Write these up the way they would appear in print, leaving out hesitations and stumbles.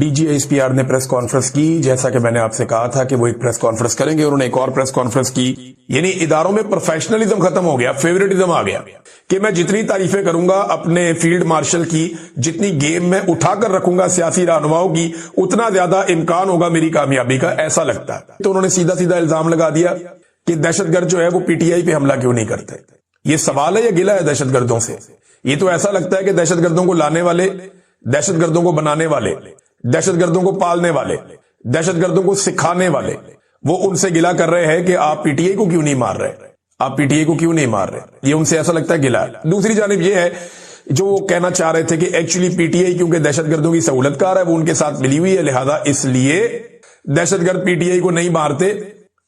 D G S P R نے press conference کی، جیسا کہ میں نے آپ سے کہا تھا کہ وہ ایک پریس کانفرنس کریں گے، انہوں نے ایک اور پریس کانفرنس کی. یعنی اداروں میں پروفیشنلزم ختم ہو گیا، فیوریٹزم آ گیا کہ میں جتنی تعریفیں کروں گا اپنے فیلڈ مارشل کی، جتنی گیم میں اٹھا کر رکھوں گا سیاسی رہنماؤں کی، اتنا زیادہ امکان ہوگا میری کامیابی کا، ایسا لگتا ہے. تو انہوں نے سیدھا سیدھا الزام لگا دیا کہ دہشت گرد جو ہے وہ پی ٹی آئی پہ حملہ کیوں نہیں کرتے. یہ سوال ہے یا گلہ ہے دہشت گردوں سے؟ یہ تو ایسا لگتا ہے کہ دہشت گردوں کو لانے والے، دہشت گردوں کو بنانے والے، دہشت گردوں کو پالنے والے، دہشت گردوں کو سکھانے والے، وہ ان سے گلہ کر رہے ہیں کہ آپ پی ٹی آئی کو کیوں نہیں مار رہے، آپ پی ٹی آئی کو کیوں نہیں مار رہے. یہ ان سے ایسا لگتا ہے گلہ ہے. دوسری جانب یہ ہے جو وہ کہنا چاہ رہے تھے کہ ایکچولی پی ٹی آئی کیونکہ دہشت گردوں کی سہولت کار ہے، وہ ان کے ساتھ ملی ہوئی ہے، لہذا اس لیے دہشت گرد پی ٹی آئی کو نہیں مارتے.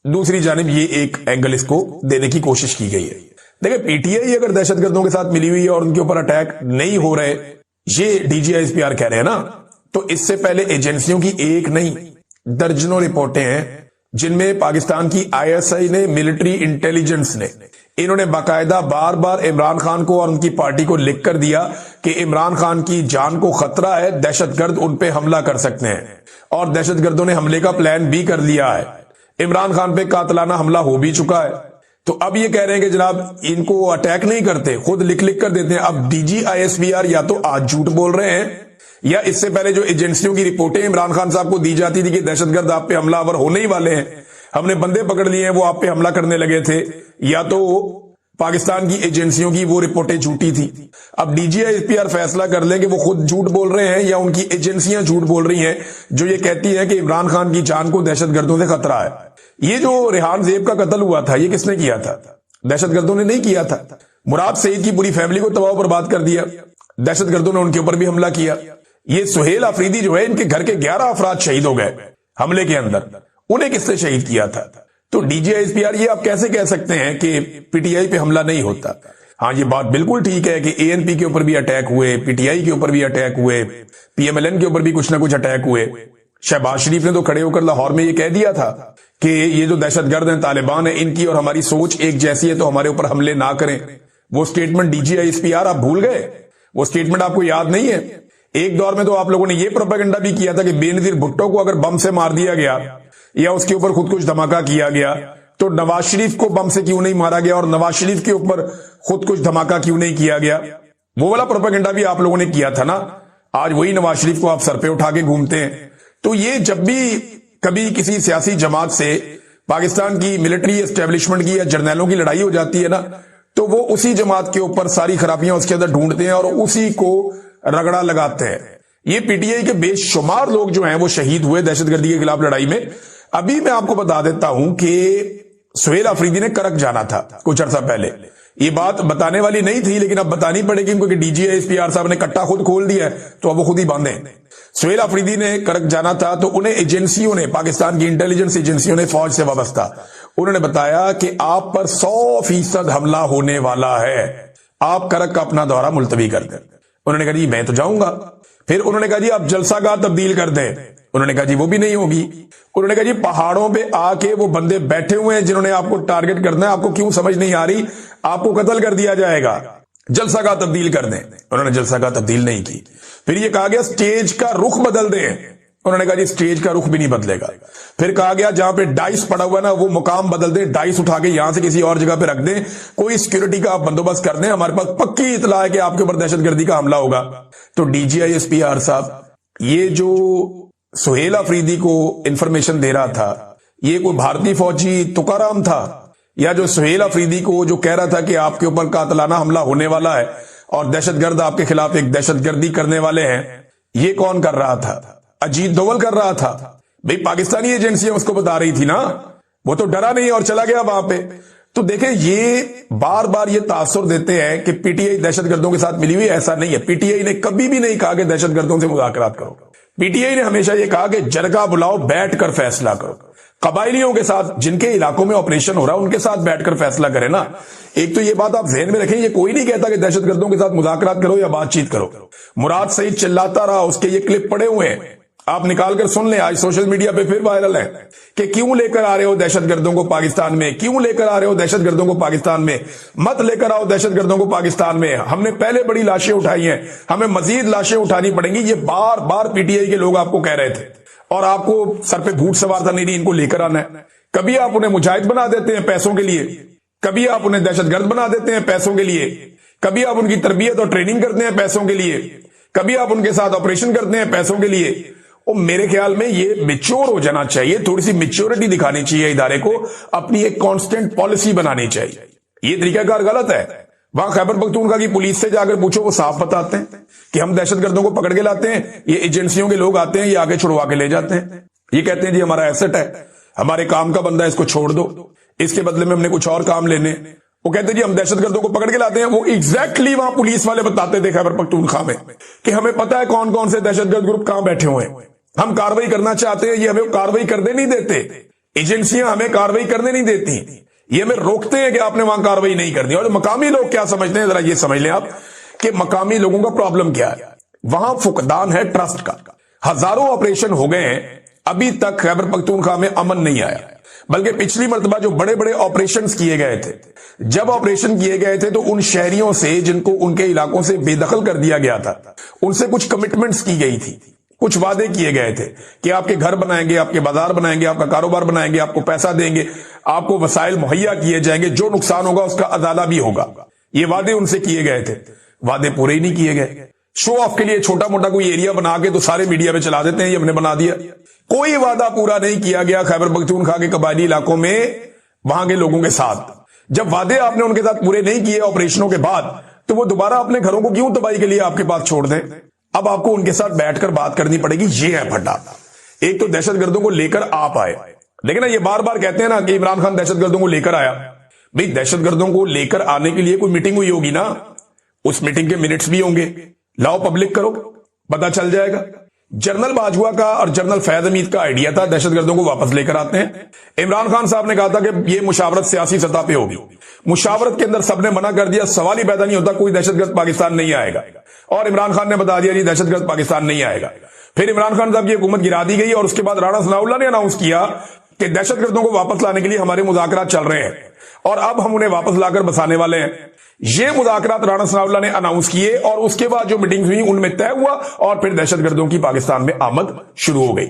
دوسری جانب یہ ایک اینگل اس کو دینے کی کوشش کی گئی ہے. دیکھیں پی ٹی آئی اگر دہشت گردوں کے ساتھ ملی ہوئی ہے اور ان کے اوپر اٹیک نہیں ہو رہے، یہ D G S P R کہہ رہے ہیں نا، تو اس سے پہلے ایجنسیوں کی ایک نہیں درجنوں رپورٹیں ہیں جن میں پاکستان کی آئی ایس آئی نے، ملٹری انٹیلیجنس نے، انہوں نے باقاعدہ بار بار عمران خان کو اور ان کی پارٹی کو لکھ کر دیا کہ عمران خان کی جان کو خطرہ ہے، دہشت گرد ان پہ حملہ کر سکتے ہیں، اور دہشت گردوں نے حملے کا پلان بھی کر لیا ہے. عمران خان پہ قاتلانہ حملہ ہو بھی چکا ہے. تو اب یہ کہہ رہے ہیں کہ جناب ان کو اٹیک نہیں کرتے، خود لکھ کر دیتے ہیں. اب D G I S P R یا تو آج جھوٹ بول رہے ہیں، یا اس سے پہلے جو ایجنسیوں کی رپورٹیں عمران خان صاحب کو دی جاتی تھی کہ دہشت گرد آپ پہ حملہ آور ہونے ہی والے ہیں، ہم نے بندے پکڑ لیے ہیں وہ آپ پہ حملہ کرنے لگے تھے، یا تو پاکستان کی ایجنسیوں کی وہ رپورٹیں جھوٹی تھی. اب D G I S P R فیصلہ کر لیں کہ وہ خود جھوٹ بول رہے ہیں یا ان کی ایجنسیاں جھوٹ بول رہی ہیں جو یہ کہتی ہیں کہ عمران خان کی جان کو دہشت گردوں سے خطرہ ہے. یہ جو ریحان زیب کا قتل ہوا تھا، یہ کس نے کیا تھا؟ دہشت گردوں نے نہیں کیا تھا. مراد سعید کی پوری فیملی کو تباہ و برباد کر دیا، دہشت گردوں نے ان کے اوپر بھی حملہ کیا. یہ سہیل آفریدی جو ہے، ان کے گھر کے 11 افراد شہید ہو گئے حملے کے اندر، انہیں کس نے شہید کیا تھا؟ تو D G I S P R یہ آپ کیسے کہہ سکتے ہیں کہ پی ٹی آئی پہ حملہ نہیں ہوتا؟ ہاں یہ بات بالکل ٹھیک ہے کہ اے این پی کے اوپر بھی اٹیک ہوئے، پی ٹی آئی کے اوپر بھی اٹیک ہوئے، پی ایم ایل این کے اوپر بھی کچھ نہ کچھ اٹیک ہوئے. شہباز شریف نے تو کھڑے ہو کر لاہور میں یہ کہہ دیا تھا کہ یہ جو دہشت گرد ہیں، طالبان ہیں، ان کی اور ہماری سوچ ایک جیسی ہے تو ہمارے اوپر حملے نہ کریں. وہ statement D G I S P R آپ بھول گئے؟ وہ سٹیٹمنٹ آپ کو یاد نہیں ہے؟ ایک دور میں تو آپ لوگوں نے یہ پروپیگنڈا بھی کیا تھا کہ بے نظیر بھٹو کو اگر بم سے مار دیا گیا یا اس کے اوپر خود کچھ دھماکہ کیا گیا تو نواز شریف کو بم سے کیوں نہیں مارا گیا، اور نواز شریف کے اوپر خود کچھ دھماکہ کیوں نہیں کیا گیا. وہ والا پروپیگنڈا بھی آپ لوگوں نے کیا تھا نا. آج وہی نواز شریف کو آپ سر پہ اٹھا کے گھومتے ہیں. تو یہ جب بھی کبھی کسی سیاسی جماعت سے پاکستان کی ملٹری اسٹیبلشمنٹ کی یا جرنیلوں کی لڑائی ہو جاتی ہے نا، تو وہ اسی جماعت کے اوپر ساری خرابیاں اس کے اندر ڈھونڈتے ہیں اور اسی کو رگڑا لگاتے ہیں. یہ پی ٹی آئی کے بے شمار لوگ جو ہیں وہ شہید ہوئے دہشت گردی کے خلاف لڑائی میں. ابھی میں آپ کو بتا دیتا ہوں کہ سہیل آفریدی نے کرک جانا تھا کچھ عرصہ پہلے. یہ بات بتانے والی نہیں تھی لیکن اب بتانی پڑے گی کیونکہ D G I S P R صاحب نے کٹا خود کھول دیا ہے تو اب وہ خود ہی باندھیں. سہیل آفریدی نے کرک جانا تھا تو انہیں ایجنسیوں نے، پاکستان کی انٹیلیجنس ایجنسیوں نے، فوج سے وابستہ، انہوں نے بتایا کہ آپ پر 100% حملہ ہونے والا ہے، آپ کرک کا اپنا دورہ ملتوی کر دیں. انہوں نے کہا جی میں تو جاؤں گا. پھر انہوں نے کہا جی آپ جلسہ گاہ تبدیل کر دیں. انہوں نے کہا جی وہ بھی نہیں ہوگی. انہوں نے کہا جی پہاڑوں پہ آ کے وہ بندے بیٹھے ہوئے ہیں جنہوں نے آپ کو ٹارگٹ کرنا ہے، آپ کو کیوں سمجھ نہیں آ رہی، آپ کو قتل کر دیا جائے گا، جلسہ گاہ تبدیل کر دیں. انہوں نے جلسہ گاہ تبدیل نہیں کی. پھر یہ کہا گیا سٹیج کا رخ بدل دیں. انہوں نے کہا جی سٹیج کا رخ بھی نہیں بدلے گا. پھر کہا گیا جہاں پہ ڈائس پڑا ہوا ہے نا وہ مقام بدل دیں، ڈائس اٹھا کے یہاں سے کسی اور جگہ پہ رکھ دیں، کوئی سیکورٹی کا آپ بندوبست کر دیں، ہمارے پاس پکی اطلاع ہے کہ آپ کے اوپر دہشت گردی کا حملہ ہوگا. تو D G I S P R صاحب یہ جو سہیل آفریدی کو انفارمیشن دے رہا تھا، یہ کوئی بھارتی فوجی تکارام تھا، یا جو سہیل آفریدی کو جو کہہ رہا تھا کہ آپ کے اوپر قاتلانہ حملہ ہونے والا ہے اور دہشت گرد آپ کے خلاف ایک دہشت گردی کرنے والے ہیں، یہ کون کر رہا تھا؟ اجیت دوول کر رہا تھا. بھئی پاکستانی ایجنسیاں اس کو بتا رہی تھی نا، وہ تو ڈرا نہیں اور چلا گیا وہاں پہ. تو دیکھیں یہ بار بار یہ تاثر دیتے ہیں کہ پی ٹی آئی دہشت گردوں کے ساتھ ملی ہوئی. ایسا نہیں ہے. پی ٹی آئی نے کبھی بھی نہیں کہا کہ دہشت گردوں سے مذاکرات کرو. پی ٹی آئی نے ہمیشہ یہ کہا کہ جرگہ بلاؤ، بیٹھ کر فیصلہ کرو. قبائلیوں کے ساتھ جن کے علاقوں میں آپریشن ہو رہا ہے ان کے ساتھ بیٹھ کر فیصلہ کریں نا. ایک تو یہ بات آپ ذہن میں رکھیں، یہ کوئی نہیں کہتا کہ دہشت گردوں کے ساتھ مذاکرات کرو یا بات چیت کرو. مراد سعید چلاتا رہا، اس کے یہ کلپ پڑے ہوئے ہیں. आप निकाल कर सुन लें, आज सोशल मीडिया पे फिर वायरल है कि क्यों लेकर आ रहे हो दहशतगर्दों को पाकिस्तान में, क्यों लेकर आ रहे हो दहशतगर्दों को पाकिस्तान में, मत लेकर आओ दहशतगर्दों को पाकिस्तान में, हमने पहले बड़ी लाशें उठाई हैं, हमें मजीद लाशें उठानी पड़ेंगी। ये बार बार पीटीआई के लोग आपको कह रहे थे और आपको सर पे भूत सवार था, नहीं इनको लेकर आना है। कभी आप उन्हें मुजाहिद बना देते हैं पैसों के लिए, कभी आप उन्हें दहशतगर्द बना देते हैं पैसों के लिए, कभी आप उनकी तरबियत और ट्रेनिंग करते हैं पैसों के लिए, कभी आप उनके साथ ऑपरेशन करते हैं पैसों के लिए। और मेरे ख्याल में ये मैच्योर हो जाना चाहिए, थोड़ी सी मैच्योरिटी दिखानी चाहिए इदारे को, अपनी एक कांस्टेंट पॉलिसी बनानी चाहिए। ये तरीकाकार गलत है। वहां खैबर पख्तूनख्वा की पुलिस से जाकर पूछो, वो साफ बताते हैं कि हम दहशतगर्दों को पकड़ के लाते हैं, ये एजेंसियों के लोग आते हैं, ये आगे छुड़वा के ले जाते हैं, ये कहते हैं जी हमारा एसेट है, हमारे काम का बंदा है, इसको छोड़ दो, इसके बदले में हमने कुछ और काम लेने। वो कहते हैं जी हम दहशतगर्दों को पकड़ के लाते हैं। वो एग्जैक्टली वहां पुलिस वाले बताते थे खैबर पख्तूनख्वा में कि हमें पता है कौन कौन से दहशतगर्द ग्रुप कहां बैठे हुए हैं, हम कार्रवाई करना चाहते हैं, ये हमें कार्रवाई करने नहीं देते, एजेंसियां हमें कार्रवाई करने नहीं देती, ये हमें रोकते हैं कि आपने वहां कार्रवाई नहीं करनी। और मकामी लोग क्या समझते हैं, जरा ये समझ लें आप कि मकामी लोगों का प्रॉब्लम क्या है। वहां फुकदान है ट्रस्ट का। हजारों ऑपरेशन हो गए हैं, अभी तक खैबर पख्तूनख्वा में अमन नहीं आया, बल्कि पिछली मर्तबा जो बड़े बड़े ऑपरेशंस किए गए थे, जब ऑपरेशन किए गए थे तो उन शहरियों से जिनको उनके इलाकों से बेदखल कर दिया गया था, उनसे कुछ कमिटमेंट्स की गई थी, कुछ वादे किए गए थे कि आपके घर बनाएंगे, आपके बाजार बनाएंगे, आपका कारोबार बनाएंगे, आपको पैसा देंगे, आपको वसाइल मुहैया किए जाएंगे, जो नुकसान होगा उसका अदाला भी होगा। ये वादे उनसे किए गए थे, वादे पूरे ही नहीं किए गए। शो ऑफ के लिए छोटा मोटा कोई एरिया बना के तो सारे मीडिया में चला देते हैं ये हमने बना दिया। कोई वादा पूरा नहीं किया गया खैबर पख्तूनख्वा के कबायली इलाकों में वहां के लोगों के साथ। जब वादे आपने उनके साथ पूरे नहीं किए ऑपरेशनों के बाद, तो वो दोबारा अपने घरों को क्यों तबाही के लिए आपके पास छोड़ दें। अब आपको उनके साथ बैठकर बात करनी पड़ेगी, ये है फड्डा। एक तो दहशतगर्दों को लेकर आप आए, लेकिन ना ये बार बार कहते हैं ना कि इमरान खान दहशतगर्दों को लेकर आया। भाई दहशतगर्दों को लेकर आने के लिए कोई मीटिंग हुई होगी ना, उस मीटिंग के मिनट्स भी होंगे, लाओ पब्लिक करो, पता चल जाएगा। जनरल बाजवा का और जनरल फैज हमीद का आइडिया था दहशतगर्दों को वापस लेकर आते हैं। इमरान खान साहब ने कहा था कि ये मुशावरत सियासी सतह पे होगी, मुशावरत के अंदर सबने मना कर दिया, सवाल ही पैदा नहीं होता कोई दहशतगर्द पाकिस्तान नहीं आएगा। और इमरान खान ने बता दिया जी दहशतगर्द पाकिस्तान नहीं आएगा। फिर इमरान खान साहब की हुकूमत गिरा दी गई और उसके बाद राणा सनाउल्लाह ने अनाउंस किया कि दहशतगर्दों को वापस लाने के लिए हमारे मुज़ाकरात चल रहे हैं और अब हम उन्हें वापस लाकर बसाने वाले हैं। ये मुज़ाकरात राणा सनाउल्लाह ने अनाउंस किए और उसके बाद जो मीटिंग्स हुई उनमें तय हुआ और फिर दहशतगर्दों की पाकिस्तान में आमद शुरू हो गई,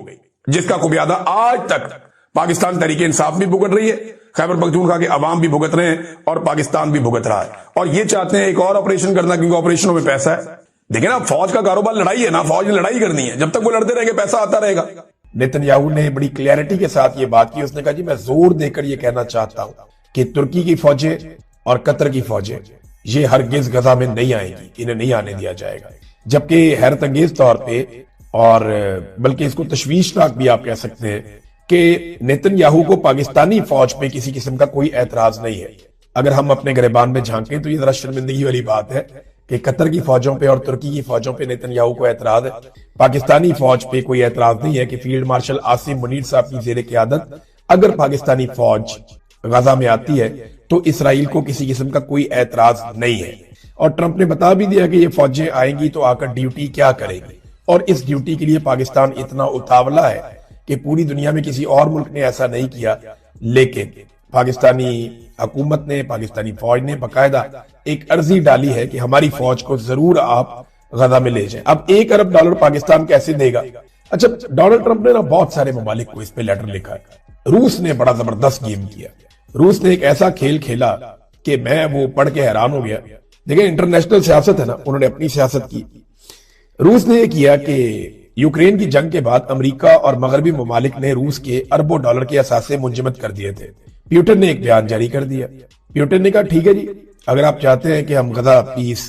जिसका खुबियादा आज तक पाकिस्तान तहरीके इंसाफ भी भुगत रही है, खैबर पख्तूनख्वा के अवाम भी भुगत रहे हैं और पाकिस्तान भी भुगत रहा है। और ये चाहते हैं एक और ऑपरेशन करना क्योंकि ऑपरेशनों में पैसा है। देखिए ना, फौज का कारोबार लड़ाई है ना, फौज ने लड़ाई करनी है, जब तक वो लड़ते रहेंगे पैसा आता रहेगा। नेतन्याहू ने बड़ी क्लैरिटी के साथ ये बात की। उसने कहा जी मैं जोर देकर ये कहना चाहता हूं कि तुर्की की फौजें और कतर की फौजें ये हरगिज गजा में नहीं आएंगी, इन्हें नहीं आने दिया जाएगा। जबकि हैरत अंगेज तौर पे और बल्कि इसको तशवीशनाक भी आप कह सकते हैं कि नेतन्याहू को पाकिस्तानी फौज पे किसी किस्म का कोई एतराज नहीं है। अगर हम अपने गिरबान में झांकें तो ये जरा शर्मिंदगी वाली बात है कि कतर की फौजों पे और तुर्की की फौजों पे नेतन्याहू को एतराज है। पाकिस्तानी फौज पे कोई एतराज नहीं है कि फील्ड मार्शल आसिम मुनीर साहब की जेर क़यादत अगर पाकिस्तानी फौज गजा में आती है तो इसराइल को किसी किस्म का कोई एतराज नहीं है। और ट्रंप ने बता भी दिया कि ये फौजें आएंगी तो आकर ड्यूटी क्या करेंगी, और इस ड्यूटी के लिए पाकिस्तान इतना उतावला है कि पूरी दुनिया में किसी और मुल्क ने ऐसा नहीं किया। लेकिन पाकिस्तानी हुकूमत ने, पाकिस्तानी फौज ने बाकायदा एक अर्जी डाली है कि हमारी फौज को जरूर आप गजा में ले जाएं। अब $1 अरब पाकिस्तान कैसे देगा? अच्छा, डोनाल्ड ट्रंप ने ना बहुत सारे ममालिक को इस पे लेटर लिखा है। रूस ने बड़ा जबरदस्त गेम किया। रूस ने एक ऐसा खेल खेला कि मैं वो पढ़ के हैरान हो गया। देखिए, इंटरनेशनल सियासत है ना, उन्होंने अपनी सियासत की। रूस ने यह किया कि यूक्रेन की जंग के बाद अमेरिका और मगरबी ममालिक ने रूस के अरबों डॉलर के असासे मुंजमद कर दिए थे। प्यूटन ने एक बयान जारी कर दिया। प्यूटन ने कहा ठीक है जी, अगर आप चाहते हैं कि हम गजा पीस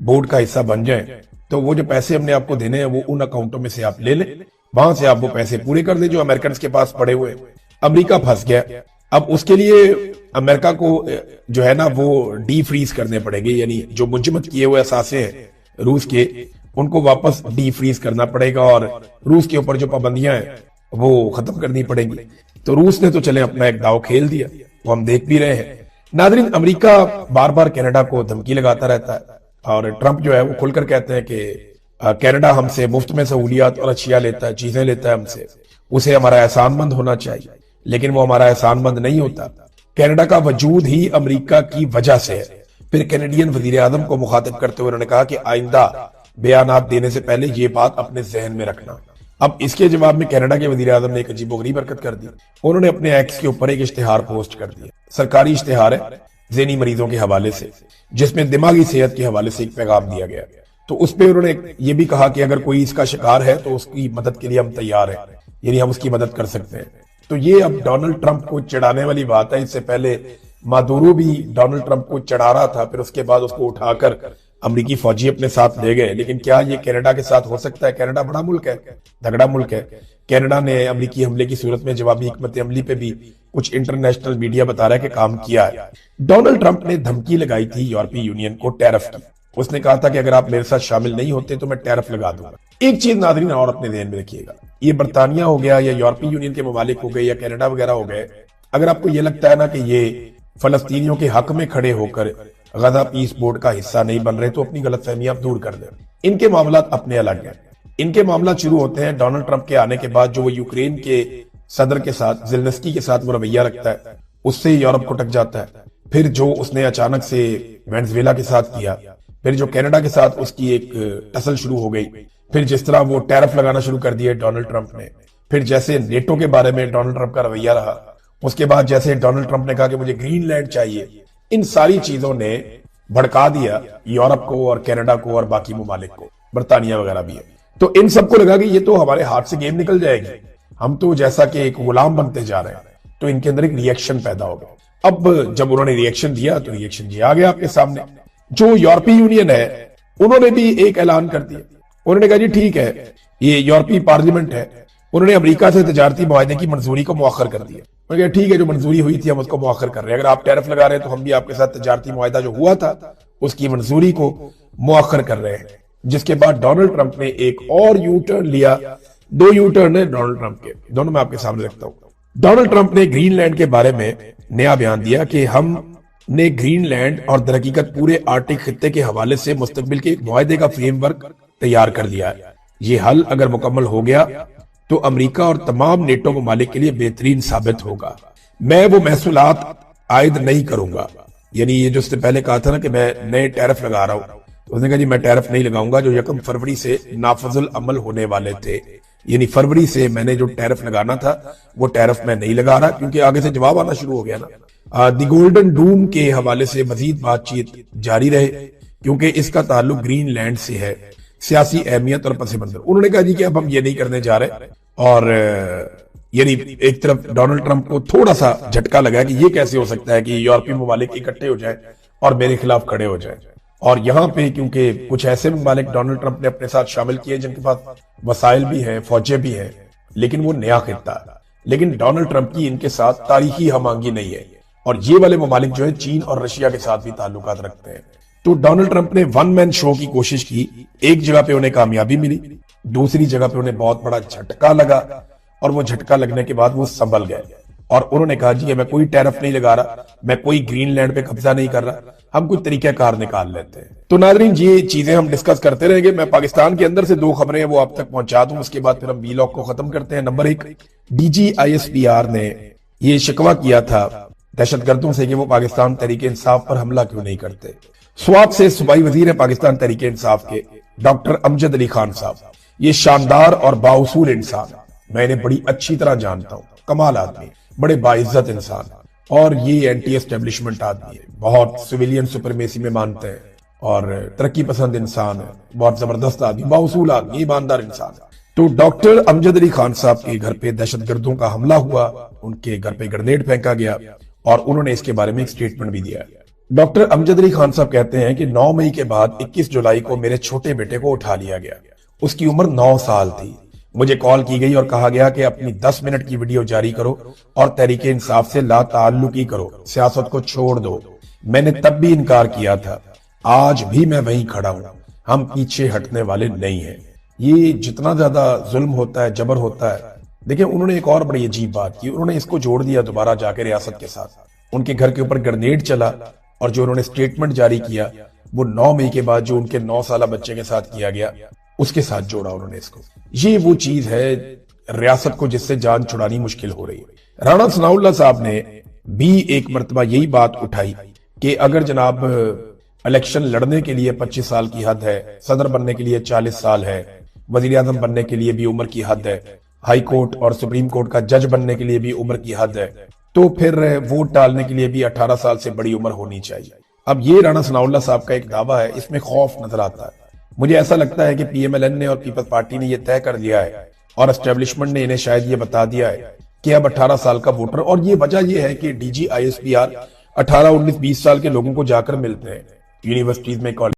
बोर्ड का हिस्सा बन जाएं तो वो जो पैसे हमने आपको देने हैं वो उन अकाउंटों में से आप ले लें, वहां से आप वो पैसे पूरे कर दें जो अमेरिकन के पास पड़े हुए। अमेरिका फंस गया। अब उसके लिए अमेरिका को जो है ना वो डी फ्रीज करने पड़ेंगे, यानी जो मुंजमद किए हुए असासे हैं रूस के उनको वापस डी फ्रीज करना पड़ेगा और रूस के ऊपर जो पाबंदियां हैं वो खत्म करनी पड़ेंगी। तो रूस ने तो चले अपना एक दाव खेल दिया, वो हम देख भी रहे हैं। नादरीन, अमेरिका बार बार कनाडा को धमकी लगाता रहता है और ट्रंप जो है वो खुलकर कहते हैं कि कनाडा हमसे मुफ्त में सहूलियात और अशिया लेता है, चीजें लेता है हमसे, उसे हमारा एहसानमंद होना चाहिए, लेकिन वो हमारा एहसानमंद नहीं होता। कनाडा का वजूद ही अमेरिका की वजह से है। फिर कैनेडियन वजीर आजम को मुखातिब करते हुए उन्होंने कहा कि आइंदा बयानात देने से पहले ये बात अपने जहन में रखना। अब इसके जवाब में कनाडा के वजीर आजम ने एक अजीबोगरीब हरकत कर दी। उन्होंने अपने एक्स के ऊपर एक इश्तिहार पोस्ट कर दिया, सरकारी इश्तिहार है ज़हनी मरीजों के हवाले से, जिसमें दिमागी सेहत के हवाले से एक पैगाम दिया गया। तो उस पर उन्होंने ये भी कहा कि अगर कोई इसका शिकार है तो उसकी मदद के लिए हम तैयार हैं, यानी हम उसकी मदद कर सकते हैं। तो ये अब डोनाल्ड ट्रंप को चिढ़ाने वाली बात है। इससे पहले मादुरो भी डोनाल्ड ट्रंप को चढ़ा रहा था, फिर उसके बाद उसको उठाकर अमेरिकी फौजी अपने साथ ले गए। लेकिन क्या ये कनाडा के साथ हो सकता है? कनाडा बड़ा मुल्क है, तगड़ा मुल्क है। कनाडा ने अमेरिकी हमले की सूरत में जवाबी हिकमत अमली पे भी कुछ इंटरनेशनल मीडिया बता रहा है कि काम किया है। डोनाल्ड ट्रंप ने धमकी लगाई थी यूरोपीय यूनियन को टैरिफ की। उसने कहा था कि अगर आप मेरे साथ शामिल नहीं होते तो मैं टैरिफ लगा दूंगा। एक चीज नाज़रीन और अपने ध्यान में रखिएगा, ये बरतानिया हो गया या यूरोपीय यूनियन के ममालिक हो गए या कनाडा वगैरह हो गए, अगर आपको ये लगता है ना कि ये फलस्तीनियों के हक में खड़े होकर गजा पीस बोर्ड का हिस्सा नहीं बन रहे, तो अपनी गलतफहमी आप दूर कर दें। इनके मामला अपने अलग हैं। इनके मामला शुरू होते हैं डोनाल्ड ट्रंप के आने के बाद। जो वो यूक्रेन के सदर के साथ, ज़ेलेंस्की के साथ वो रवैया रखता है, उससे यूरोप को टक जाता है। फिर जो उसने अचानक से वेनेजुएला के साथ किया, फिर जो कनाडा के साथ उसकी एक टसल शुरू हो गई, फिर जिस तरह वो टैरिफ लगाना शुरू कर दिए डोनाल्ड ट्रंप ने, फिर जैसे नेटो के बारे में डोनाल्ड ट्रंप का रवैया रहा, उसके बाद जैसे डोनाल्ड ट्रंप ने कहा कि मुझे ग्रीनलैंड चाहिए, इन सारी चीजों ने भड़का दिया यूरोप को और कनाडा को और बाकी ममालिक को, बरतानिया वगैरह भी है। तो इन सबको लगा कि ये तो हमारे हाथ से गेम निकल जाएगी, हम तो जैसा कि एक गुलाम बनते जा रहे हैं। तो इनके अंदर एक रिएक्शन पैदा हो गया। अब जब उन्होंने रिएक्शन दिया तो रिएक्शन ये आ गया आपके सामने। जो यूरोपीय यूनियन है उन्होंने भी एक ऐलान कर दिया। उन्होंने कहा जी ठीक है, ये यूरोपीय पार्लियामेंट है, उन्होंने अमेरिका से तजारती मुआहदे की मंजूरी को मुअख्खर कर दिया। उन्होंने कहा ठीक है, जो मंजूरी हुई थी हम उसको मुअख्खर कर रहे हैं। अगर आप टैरिफ लगा रहे हैं तो हम भी आपके साथ तजारती मुआहदा जो हुआ था उसकी मंजूरी को मुअख्खर कर रहे हैं। जिसके बाद डोनाल्ड ट्रंप ने एक और यू टर्न लिया। 2 यू टर्न है डोनाल्ड ट्रंप के, दोनों मैं आपके सामने रखता हूं। डोनाल्ड ट्रंप ने ग्रीनलैंड के बारे में नया बयान दिया कि हमने ग्रीनलैंड और दरहकीकत पूरे आर्कटिक खित्ते के हवाले से मुस्तकबिल के एक मुआहदे का फ्रेमवर्क तैयार कर लिया है। ये हल अगर मुकम्मल हो गया तो अमेरिका और तमाम नेटो ममालिक के लिए बेहतरीन साबित होगा। मैं वो महसूलात आयद नहीं करूंगा, यानी ये जो उसने पहले कहा था ना कि मैं नए टैरिफ लगा रहा हूं, तो उसने कहा जी मैं टैरिफ नहीं लगाऊंगा जो 1 फरवरी से नाफजुल अमल होने वाले थे। यानी फरवरी से मैंने जो टैरिफ लगाना था वो टैरिफ मैं नहीं लगा रहा, क्योंकि आगे से जवाब आना शुरू हो गया ना। द गोल्डन डूम के हवाले से मजीद बातचीत जारी रहे, क्योंकि इसका ताल्लुक ग्रीनलैंड से है, सियासी अहमियत और पस मंजर। उन्होंने कहा जी कि अब हम ये नहीं करने जा रहे। और यानी एक तरफ डोनाल्ड ट्रंप को थोड़ा सा झटका लगा कि ये कैसे हो सकता है कि यूरोपीय ममालिक इकट्ठे हो जाए और मेरे खिलाफ खड़े हो जाए। और यहाँ पे क्योंकि कुछ ऐसे ममालिक डोनाल्ड ट्रंप ने अपने साथ शामिल किए जिनके पास वसाइल भी हैं, फौजें भी हैं, लेकिन वो नया खित्ता है। लेकिन डोनाल्ड ट्रंप की इनके साथ तारीखी हमआहंगी नहीं है। और ये वाले ममालिक जो है चीन और रशिया के साथ भी ताल्लुकात रखते हैं। तो डोनाल्ड ट्रंप ने वन मैन शो की कोशिश की। एक जगह पे उन्हें कामयाबी मिली, दूसरी जगह पे उन्हें बहुत बड़ा झटका लगा, और वो झटका लगने के बाद वो संभल गए और उन्होंने कहा जी मैं कोई टैरिफ नहीं लगा रहा, मैं कोई ग्रीनलैंड पे कब्जा नहीं कर रहा, हम कोई तरीकाकार निकाल लेते हैं। तो नाज़रीन ये चीजें हम डिस्कस करते रहेंगे। मैं पाकिस्तान के अंदर से 2 खबरें वो आप तक पहुंचा दूं, उसके बाद फिर हम वीलॉग को खत्म करते हैं। नंबर 1, DGISPR ने ये शिकवा किया था दहशतगर्दों से कि वो पाकिस्तान तहरीक इंसाफ पर हमला क्यों नहीं करते। स्वात से सूबाई वजीर है पाकिस्तान तहरीक इंसाफ के डॉक्टर अमजद अली खान साहब। ये शानदार और बाउसूल इंसान, मैं इन्हें बड़ी अच्छी तरह जानता हूं, कमाल आदमी, बड़े बाइज्जत इंसान, और ये एंटी एस्टेब्लिशमेंट आदमी है, बहुत सिविलियन सुपरमेसी में मानते हैं और तरक्की पसंद इंसान है, बहुत जबरदस्त आदमी, बाउसूल आदमी, ईमानदार इंसान है। तो डॉक्टर अमजद अली खान साहब के घर पे दहशतगर्दों का हमला हुआ, उनके घर पे ग्रेनेड फेंका गया और उन्होंने इसके बारे में एक स्टेटमेंट भी दिया। डॉक्टर अमजद अली खान साहब कहते हैं कि 9 मई के बाद 21 जुलाई को मेरे छोटे बेटे को उठा लिया गया। उसकी उम्र 9 साल थी। मुझे कॉल की गई और कहा गया कि अपनी 10 मिनट की वीडियो जारी करो और तहरीक इंसाफ से लाताल्लुकी करो, सियासत को छोड़ दो। मैंने तब भी इनकार किया था, आज भी मैं वहीं खड़ा हूं, हम पीछे हटने वाले नहीं हैं। ये जितना ज्यादा जुल्म होता है, जबर होता है। देखिए उन्होंने एक और बड़ी अजीब बात की, उन्होंने इसको जोड़ दिया दोबारा जाके रियासत के साथ। उनके घर के ऊपर ग्रेनेड चला और जो उन्होंने स्टेटमेंट जारी किया वो 9 मई के बाद जो उनके 9 साल बच्चे के साथ किया गया, اس کے ساتھ جوڑا انہوں نے اس کو. یہ وہ چیز ہے ریاست کو جس سے جان چھڑانی مشکل ہو رہی ہے. رانا ثناء اللہ صاحب نے بھی ایک مرتبہ یہی بات اٹھائی کہ اگر جناب الیکشن لڑنے کے لیے 25 سال کی حد ہے، صدر بننے کے لیے 40 سال ہے، وزیر اعظم بننے کے لیے بھی عمر کی حد ہے، ہائی کورٹ اور سپریم کورٹ کا جج بننے کے لیے بھی عمر کی حد ہے، تو پھر ووٹ ڈالنے کے لیے بھی 18 سال سے بڑی عمر ہونی چاہیے. اب یہ رانا ثناء اللہ صاحب کا ایک دعویٰ ہے، اس میں خوف نظر آتا ہے. مجھے ایسا لگتا ہے کہ پی ایم ایل این نے اور پیپلز پارٹی نے یہ طے کر لیا ہے اور اسٹیبلشمنٹ نے انہیں شاید یہ بتا دیا ہے کہ اب 18 سال کا ووٹر، اور یہ وجہ یہ ہے کہ D G I S P R 18 19 20 سال کے لوگوں کو جا کر ملتے ہیں یونیورسٹیز میں، کالج